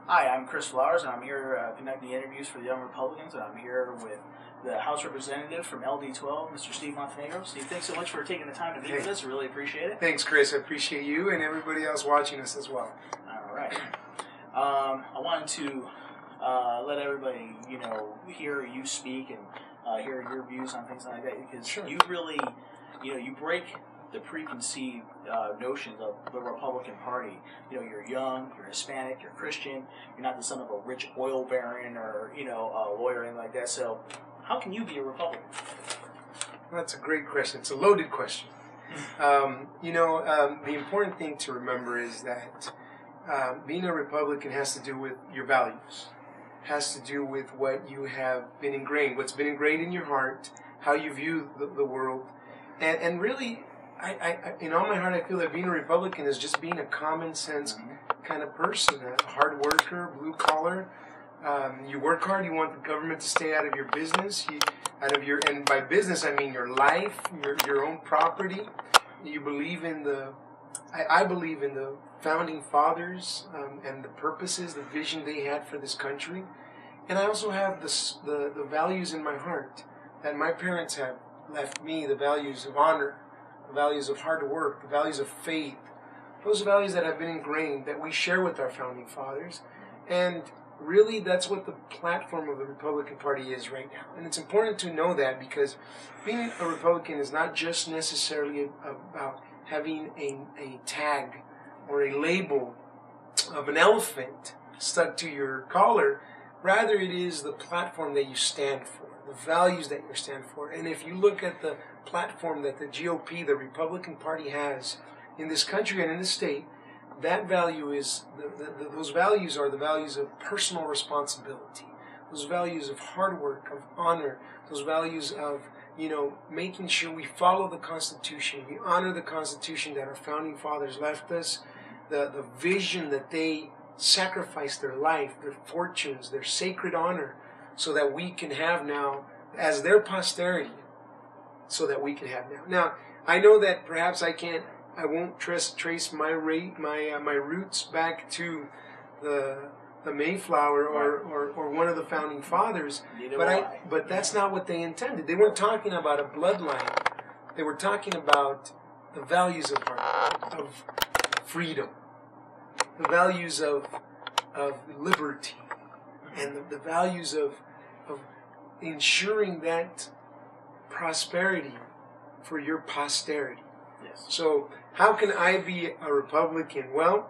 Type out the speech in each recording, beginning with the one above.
Hi, I'm Chris Flowers, and I'm here conducting interviews for the Young Republicans, and I'm here with the House Representative from LD12, Mr. Steve Montenegro. Steve, thanks so much for taking the time to meet with us. I really appreciate it. Thanks, Chris. I appreciate you and everybody else watching us as well. All right. I wanted to let everybody, hear you speak and hear your views on things like that, because you really, you break the preconceived notions of the Republican Party. You're young, you're Hispanic, you're Christian, you're not the son of a rich oil baron or, a lawyer or anything like that. So how can you be a Republican? That's a great question. It's a loaded question. The important thing to remember is that being a Republican has to do with your values, has to do with what you have been ingrained, what's been ingrained in your heart, how you view the world. And really, I in all my heart, I feel that being a Republican is just being a common sense kind of person, a hard worker, blue collar. You work hard. You want the government to stay out of your business, and by business I mean your life, your own property. You believe in I believe in the founding fathers and the purposes, the vision they had for this country, and I also have the values in my heart that my parents have left me, the values of honor, the values of hard work, the values of faith, those values that have been ingrained, that we share with our founding fathers. And really, that's what the platform of the Republican Party is right now. And it's important to know that, because being a Republican is not just necessarily about having a tag or a label of an elephant stuck to your collar. Rather, it is the platform that you stand for, the values that you stand for. And if you look at the platform that the GOP, the Republican Party, has in this country and in this state, that value is, those values are the values of personal responsibility, those values of hard work, of honor, those values of, making sure we follow the Constitution, we honor the Constitution that our founding fathers left us, the vision that they sacrificed their life, their fortunes, their sacred honor, so that we can have now as their posterity, so that we can have now. Now, I know that perhaps I won't trace my roots back to the Mayflower or one of the founding fathers, but that's not what they intended. They weren't talking about a bloodline. They were talking about the values of freedom, the values of liberty, and the values of ensuring that prosperity for your posterity. Yes. So how can I be a Republican? Well,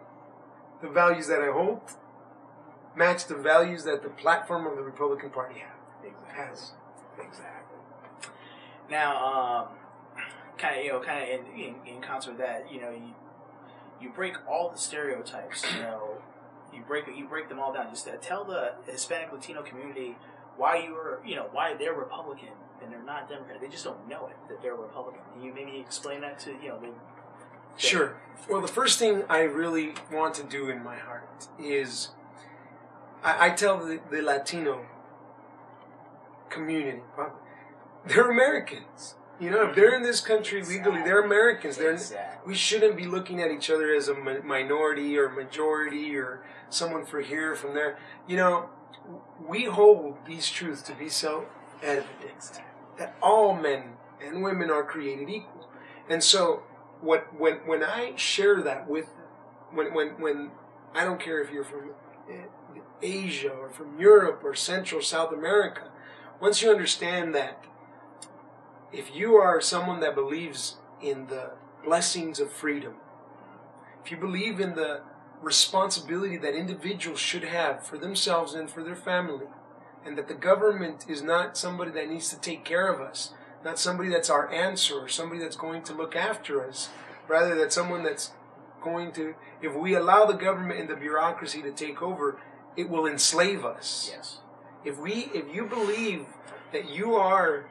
the values that I hold match the values that the platform of the Republican Party has. Exactly. Now, kind of in concert with that, you break all the stereotypes. You break them all down. Just tell the Hispanic Latino community why why they're Republican and they're not Democrat. They just don't know it, that they're Republican. Can you maybe explain that to Sure. Well, the first thing I really want to do in my heart is I tell the Latino community, they're Americans. If they're in this country legally, they're Americans. We shouldn't be looking at each other as a minority or majority or someone for here, from there. We hold these truths to be self-evident, that all men and women are created equal. And so when I share that with them, when I don't care if you're from Asia or from Europe or Central South America, once you understand that if you are someone that believes in the blessings of freedom, if you believe in the responsibility that individuals should have for themselves and for their family, and that the government is not somebody that needs to take care of us, not somebody that's our answer or somebody that's going to look after us, rather that someone that's going to, if we allow the government and the bureaucracy to take over, it will enslave us. Yes. If you believe that you are,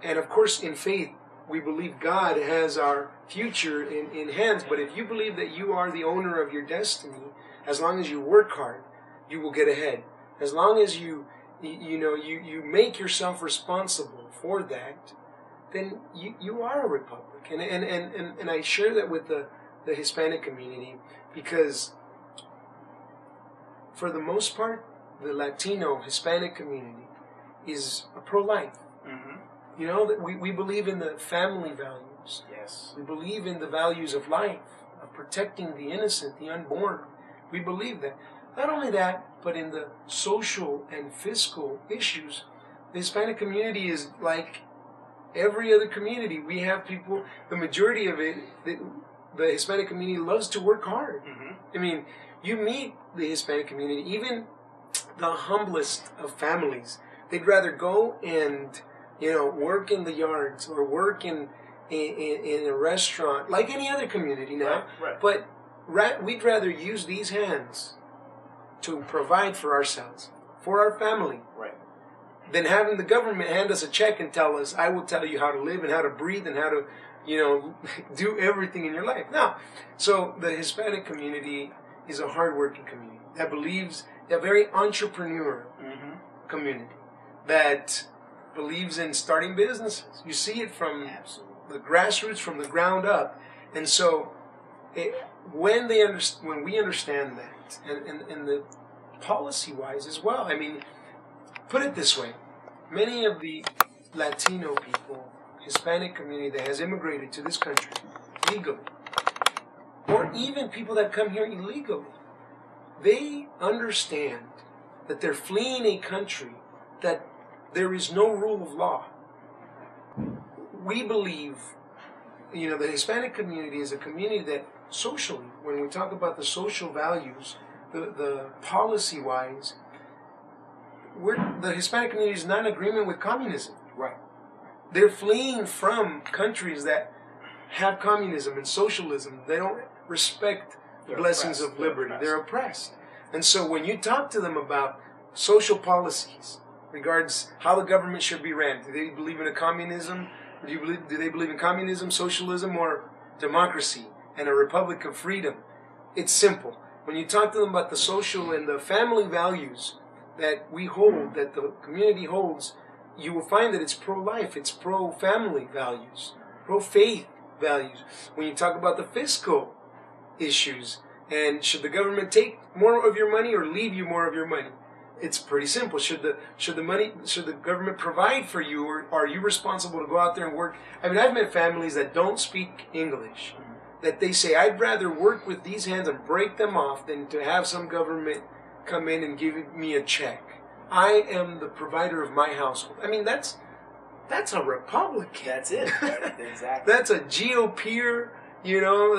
and of course in faith we believe God has our future in hands, but if you believe that you are the owner of your destiny, as long as you work hard, you will get ahead. As long as you make yourself responsible for that, then you are a Republican. And I share that with the Hispanic community, because for the most part, the Latino, Hispanic community is pro-life. You know, that we believe in the family values. Yes. We believe in the values of life, of protecting the innocent, the unborn. We believe that. Not only that, but in the social and fiscal issues, the Hispanic community is like every other community. We have people, the majority of it, the Hispanic community loves to work hard. I mean, you meet the Hispanic community, even the humblest of families, they'd rather go and, you know, work in the yards or work in a restaurant, like any other community now. Right. But we'd rather use these hands to provide for ourselves, for our family, Right. than having the government hand us a check and tell us, I will tell you how to live and how to breathe and how to, you know, do everything in your life. Now, so the Hispanic community is a hardworking community that believes, a very entrepreneurial community that believes in starting businesses. You see it from the grassroots, from the ground up. And so when we understand that, and the policy-wise as well, I mean, put it this way, many of the Latino people, Hispanic community that has immigrated to this country legally, or even people that come here illegally, they understand that they're fleeing a country that there is no rule of law. We believe, you know, the Hispanic community is a community that socially, when we talk about the social values, the policy-wise, the Hispanic community is not in agreement with communism. Right. They're fleeing from countries that have communism and socialism. They don't respect the blessings of liberty. They're oppressed. And so when you talk to them about social policies, regards how the government should be ran, do they believe in a communism? Do they believe in communism, socialism, or democracy and a republic of freedom? It's simple. When you talk to them about the social and the family values that we hold, that the community holds, you will find that it's pro-life, it's pro-family values, pro-faith values. When you talk about the fiscal issues, and should the government take more of your money or leave you more of your money? It's pretty simple. Should the government provide for you, or are you responsible to go out there and work? I mean, I've met families that don't speak English, that they say, I'd rather work with these hands and break them off than to have some government come in and give me a check. I am the provider of my household. I mean, that's a Republican. That's it. Exactly. That's a GOPer, you know,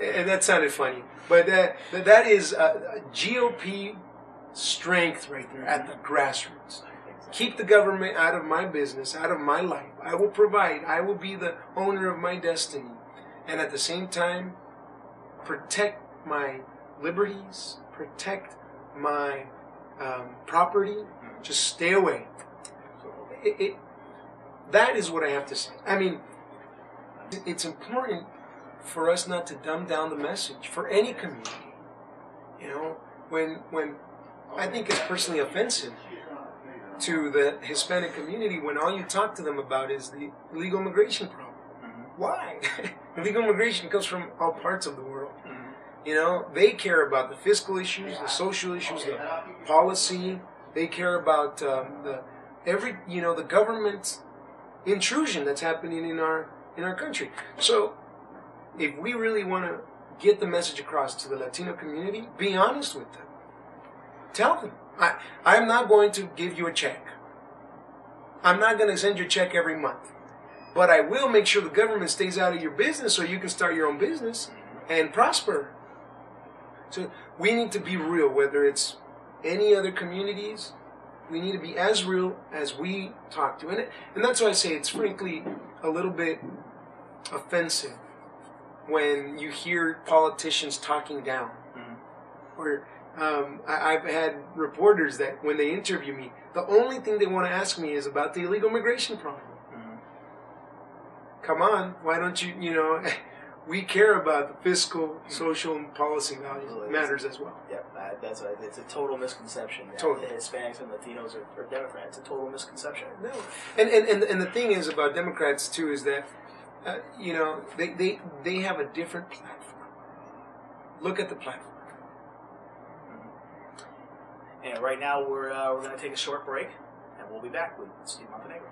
and that sounded funny, but that is a GOP strength right there at the grassroots. Keep the government out of my business, out of my life. I will provide. I will be the owner of my destiny. And at the same time, protect my liberties, protect my property. Just stay away. That is what I have to say. I mean, it's important for us not to dumb down the message for any community. You know, when I think it's personally offensive to the Hispanic community when all you talk to them about is the illegal immigration problem. Why? Illegal immigration comes from all parts of the world. You know, they care about the fiscal issues, the social issues, the policy. They care about the government intrusion that's happening in our country. So, if we really want to get the message across to the Latino community, be honest with them. Tell them, I'm not going to give you a check. I'm not going to send you a check every month. But I will make sure the government stays out of your business so you can start your own business and prosper. So we need to be real, whether it's any other communities. We need to be as real as we talk to. And that's why I say it's frankly a little bit offensive when you hear politicians talking down. Or I've had reporters that when they interview me, the only thing they want to ask me is about the illegal immigration problem. Come on, why don't you, we care about the fiscal, social, and policy values matters as well. Yeah, it's a total misconception that Totally. Hispanics and Latinos are Democrats. It's a total misconception. No, and the thing is about Democrats too is that, they have a different platform. Look at the platform. And right now we're going to take a short break, and we'll be back with Steve Montenegro.